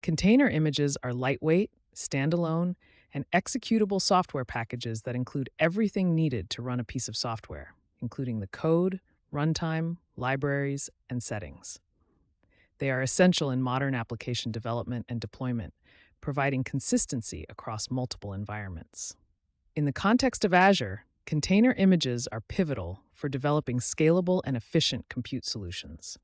Container images are lightweight, standalone, and executable software packages that include everything needed to run a piece of software, including the code, runtime, libraries, and settings. They are essential in modern application development and deployment, providing consistency across multiple environments. In the context of Azure, container images are pivotal for developing scalable and efficient compute solutions.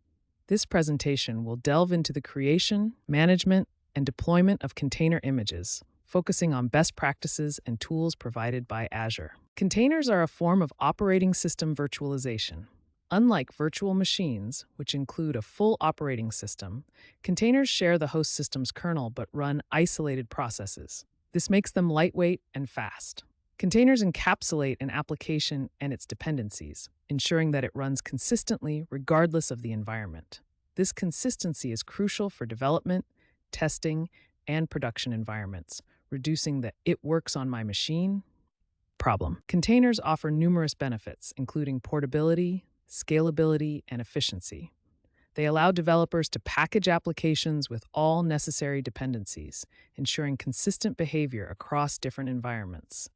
This presentation will delve into the creation, management, and deployment of container images, focusing on best practices and tools provided by Azure. Containers are a form of operating system virtualization. Unlike virtual machines, which include a full operating system, containers share the host system's kernel but run isolated processes. This makes them lightweight and fast. Containers encapsulate an application and its dependencies, ensuring that it runs consistently regardless of the environment. This consistency is crucial for development, testing, and production environments, reducing the "it works on my machine" problem. Containers offer numerous benefits, including portability, scalability, and efficiency. They allow developers to package applications with all necessary dependencies, ensuring consistent behavior across different environments.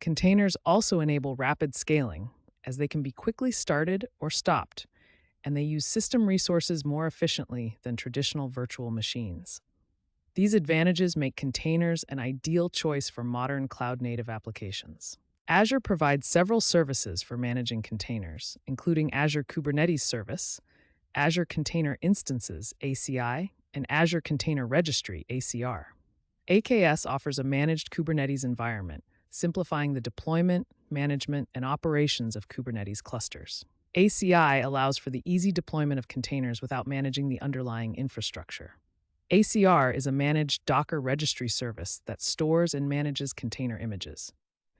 Containers also enable rapid scaling, as they can be quickly started or stopped, and they use system resources more efficiently than traditional virtual machines. These advantages make containers an ideal choice for modern cloud-native applications. Azure provides several services for managing containers, including Azure Kubernetes Service, Azure Container Instances (ACI), and Azure Container Registry (ACR). AKS offers a managed Kubernetes environment, simplifying the deployment, management, and operations of Kubernetes clusters. ACI allows for the easy deployment of containers without managing the underlying infrastructure. ACR is a managed Docker registry service that stores and manages container images.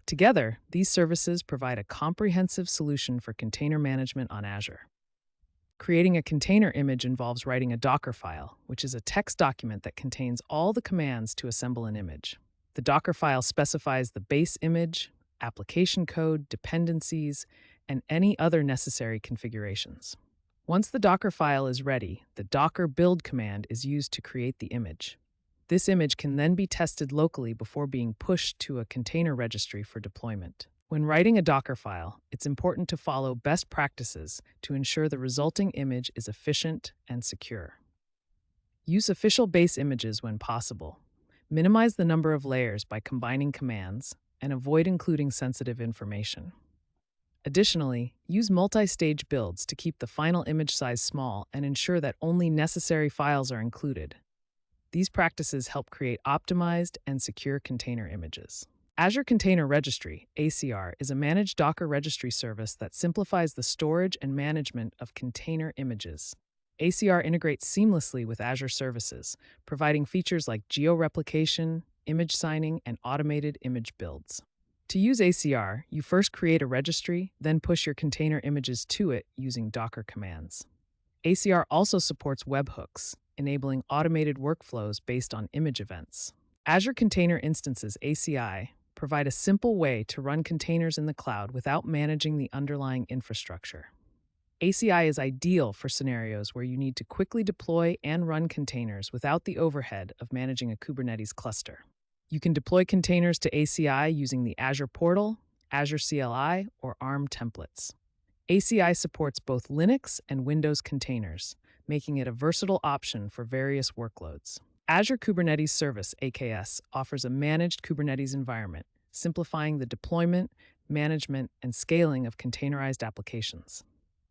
Together, these services provide a comprehensive solution for container management on Azure. Creating a container image involves writing a Docker file, which is a text document that contains all the commands to assemble an image. The Docker file specifies the base image, application code, dependencies, and any other necessary configurations. Once the Docker file is ready, the Docker build command is used to create the image. This image can then be tested locally before being pushed to a container registry for deployment. When writing a Docker file, it's important to follow best practices to ensure the resulting image is efficient and secure. Use official base images when possible. Minimize the number of layers by combining commands, and avoid including sensitive information. Additionally, use multi-stage builds to keep the final image size small and ensure that only necessary files are included. These practices help create optimized and secure container images. Azure Container Registry (ACR) is a managed Docker registry service that simplifies the storage and management of container images. ACR integrates seamlessly with Azure services, providing features like geo-replication, image signing, and automated image builds. To use ACR, you first create a registry, then push your container images to it using Docker commands. ACR also supports webhooks, enabling automated workflows based on image events. Azure Container Instances (ACI) provide a simple way to run containers in the cloud without managing the underlying infrastructure. ACI is ideal for scenarios where you need to quickly deploy and run containers without the overhead of managing a Kubernetes cluster. You can deploy containers to ACI using the Azure Portal, Azure CLI, or ARM templates. ACI supports both Linux and Windows containers, making it a versatile option for various workloads. Azure Kubernetes Service (AKS) offers a managed Kubernetes environment, simplifying the deployment, management, and scaling of containerized applications.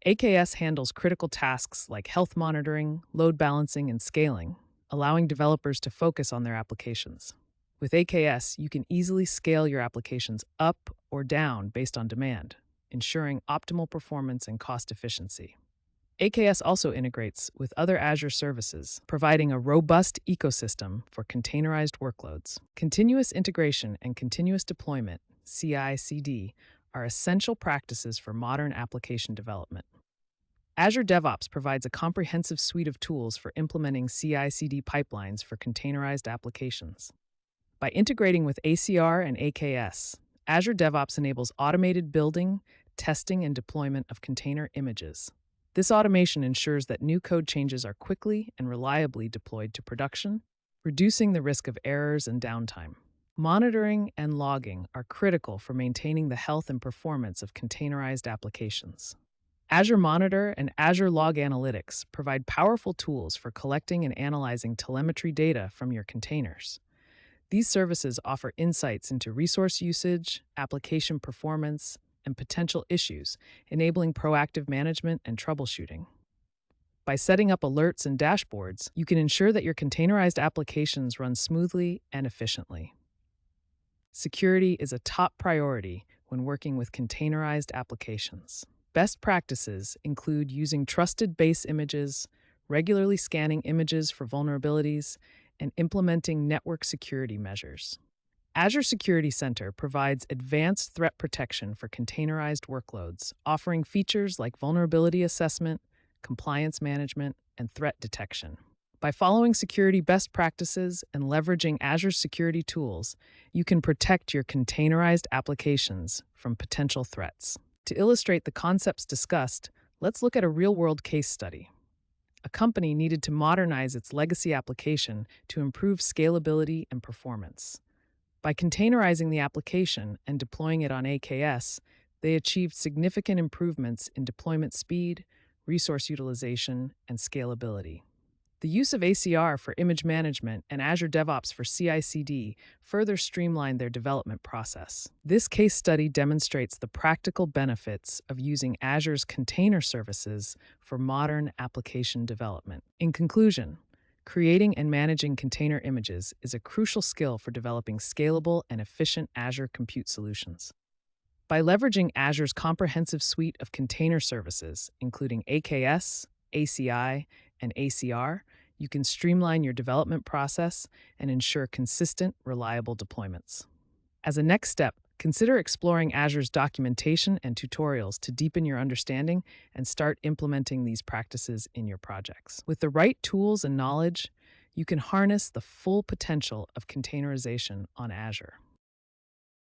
AKS handles critical tasks like health monitoring, load balancing, and scaling, allowing developers to focus on their applications. With AKS, you can easily scale your applications up or down based on demand, ensuring optimal performance and cost efficiency. AKS also integrates with other Azure services, providing a robust ecosystem for containerized workloads. Continuous integration and continuous deployment, CI/CD, are essential practices for modern application development. Azure DevOps provides a comprehensive suite of tools for implementing CI/CD pipelines for containerized applications. By integrating with ACR and AKS, Azure DevOps enables automated building, testing, and deployment of container images. This automation ensures that new code changes are quickly and reliably deployed to production, reducing the risk of errors and downtime. Monitoring and logging are critical for maintaining the health and performance of containerized applications. Azure Monitor and Azure Log Analytics provide powerful tools for collecting and analyzing telemetry data from your containers. These services offer insights into resource usage, application performance, and potential issues, enabling proactive management and troubleshooting. By setting up alerts and dashboards, you can ensure that your containerized applications run smoothly and efficiently. Security is a top priority when working with containerized applications. Best practices include using trusted base images, regularly scanning images for vulnerabilities, and implementing network security measures. Azure Security Center provides advanced threat protection for containerized workloads, offering features like vulnerability assessment, compliance management, and threat detection. By following security best practices and leveraging Azure's security tools, you can protect your containerized applications from potential threats. To illustrate the concepts discussed, let's look at a real-world case study. A company needed to modernize its legacy application to improve scalability and performance. By containerizing the application and deploying it on AKS, they achieved significant improvements in deployment speed, resource utilization, and scalability. The use of ACR for image management and Azure DevOps for CI/CD further streamlined their development process. This case study demonstrates the practical benefits of using Azure's container services for modern application development. In conclusion, creating and managing container images is a crucial skill for developing scalable and efficient Azure compute solutions. By leveraging Azure's comprehensive suite of container services, including AKS, ACI, and ACR, you can streamline your development process and ensure consistent, reliable deployments. As a next step, consider exploring Azure's documentation and tutorials to deepen your understanding and start implementing these practices in your projects. With the right tools and knowledge, you can harness the full potential of containerization on Azure.